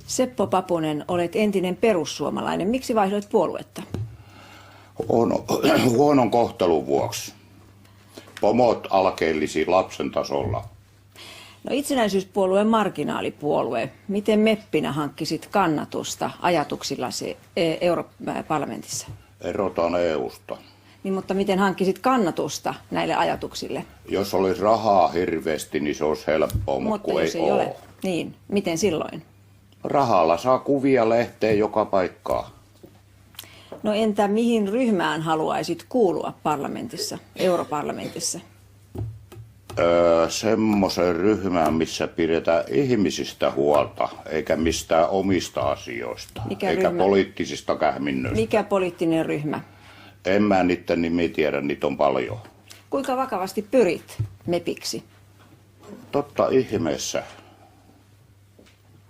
Seppo Papunen, olet entinen perussuomalainen. Miksi vaihdoit puoluetta? Huonon kohtelun vuoksi. Pomot alkeellisi lapsen tasolla. No, itsenäisyyspuolueen marginaalipuolue. Miten meppinä hankkisit kannatusta ajatuksillasi Europarlamentissa? Erotaan EUsta. Niin, mutta miten hankkisit kannatusta näille ajatuksille? Jos olisi rahaa hirveästi, niin se olisi helppoa, mutta kun jos ei ole. Niin, miten silloin? Rahalla saa kuvia lehteen joka paikkaa. No entä mihin ryhmään haluaisit kuulua parlamentissa, europarlamentissa? Semmoisen ryhmään, missä pidetään ihmisistä huolta, eikä mistään omista asioista, eikä poliittisista kähminnöistä. Mikä poliittinen ryhmä? En mä niiden nimiä tiedä, niitä on paljon. Kuinka vakavasti pyrit mepiksi? Totta ihmeessä.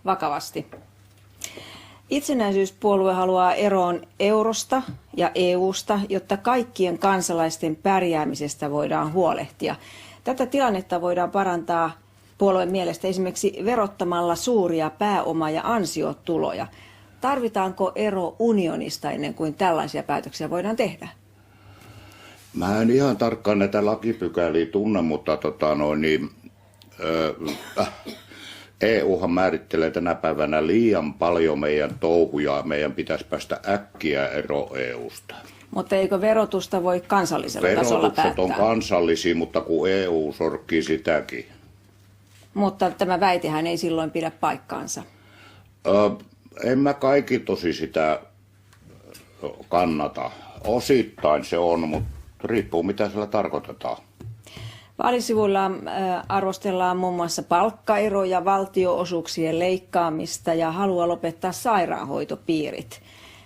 Vakavasti. Itsenäisyyspuolue haluaa eroon eurosta ja EUsta, jotta kaikkien kansalaisten pärjäämisestä voidaan huolehtia. Tätä tilannetta voidaan parantaa puolueen mielestä esimerkiksi verottamalla suuria pääoma- ja ansiotuloja. Tarvitaanko ero unionista ennen kuin tällaisia päätöksiä voidaan tehdä? Mä en ihan tarkkaan näitä lakipykäliä tunne, mutta EUhan määrittelee tänä päivänä liian paljon meidän touhuja. Meidän pitäisi päästä äkkiä ero EUsta. Mutta eikö verotusta voi kansallisella tasolla päättää? Verotukset on kansallisia, mutta kun EU sorkkii sitäkin. Mutta tämä väitehän ei silloin pidä paikkaansa. En mä kaikki tosi sitä kannata. Osittain se on, mutta riippuu mitä sillä tarkoitetaan. Vaalisivuilla arvostellaan muun muassa palkkaeroja, valtionosuuksien leikkaamista ja halua lopettaa sairaanhoitopiirit.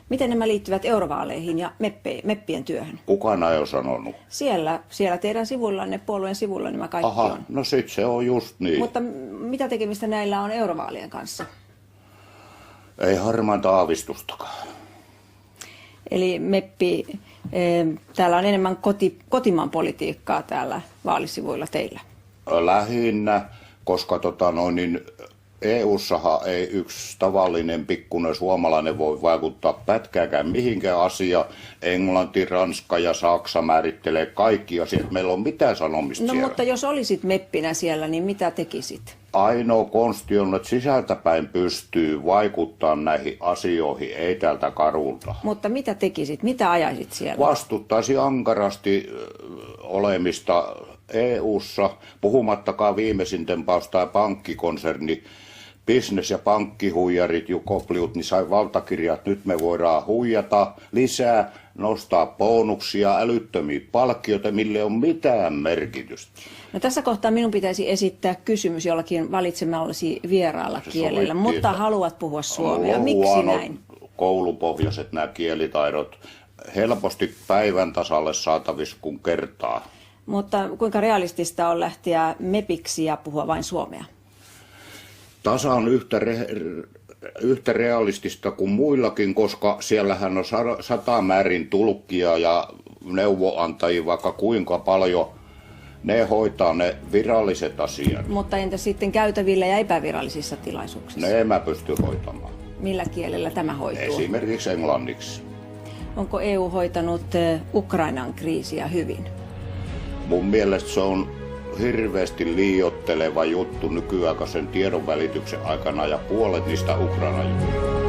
Miten nämä liittyvät eurovaaleihin ja meppien työhön? Kukaan ei ole sanonut. Siellä teidän sivuillanne, puolueen sivuilla nämä kaikki on. No sit se on just niin. Mutta mitä tekemistä näillä on eurovaalien kanssa? Ei harmainta aavistustakaan. Eli meppi, täällä on enemmän kotimaan politiikkaa täällä vaalisivuilla teillä. Lähinnä, koska EU-sahan ei yksi tavallinen pikkuinen suomalainen voi vaikuttaa pätkääkään mihinkään asiaan. Englanti, Ranska ja Saksa määrittelee kaikki asiat. Meillä on mitään sanomista siellä. Mutta jos olisit meppinä siellä, niin mitä tekisit? Ainoa konsti on, että sisältäpäin pystyy vaikuttamaan näihin asioihin, ei tältä karulta. Mutta mitä tekisit? Mitä ajaisit siellä? Vastuttaisi ankarasti olemista EU-ssa, puhumattakaan viimeisin tempaus tai pankkikonserni. Bisnes- ja pankkihuijarit, Jukopliut, niin sai valtakirjat, nyt me voidaan huijata lisää, nostaa bonuksia, älyttömiä palkkioita, mille ei ole mitään merkitystä. No, tässä kohtaa minun pitäisi esittää kysymys jollakin valitsemallasi vieraalla kielellä, mutta haluat puhua suomea. Miksi näin? Koulupohjaiset nämä kielitaidot, helposti päivän tasalle saatavissa kuin kertaa. Mutta kuinka realistista on lähteä mepiksi ja puhua vain suomea? Tasan yhtä realistista kuin muillakin, koska siellähän on 100 määrin tulkkia ja neuvoantajia vaikka kuinka paljon. Ne hoitaa ne viralliset asiat. Mutta entä sitten käytävillä ja epävirallisissa tilaisuuksissa? Ne mä pysty hoitamaan. Millä kielellä tämä hoituu? Esimerkiksi englanniksi. Onko EU hoitanut Ukrainan kriisiä hyvin? Mun mielestä se on hirveästi liioitteleva juttu nykyaikaisen tiedonvälityksen aikana ja puolet niistä Ukrainan juuri.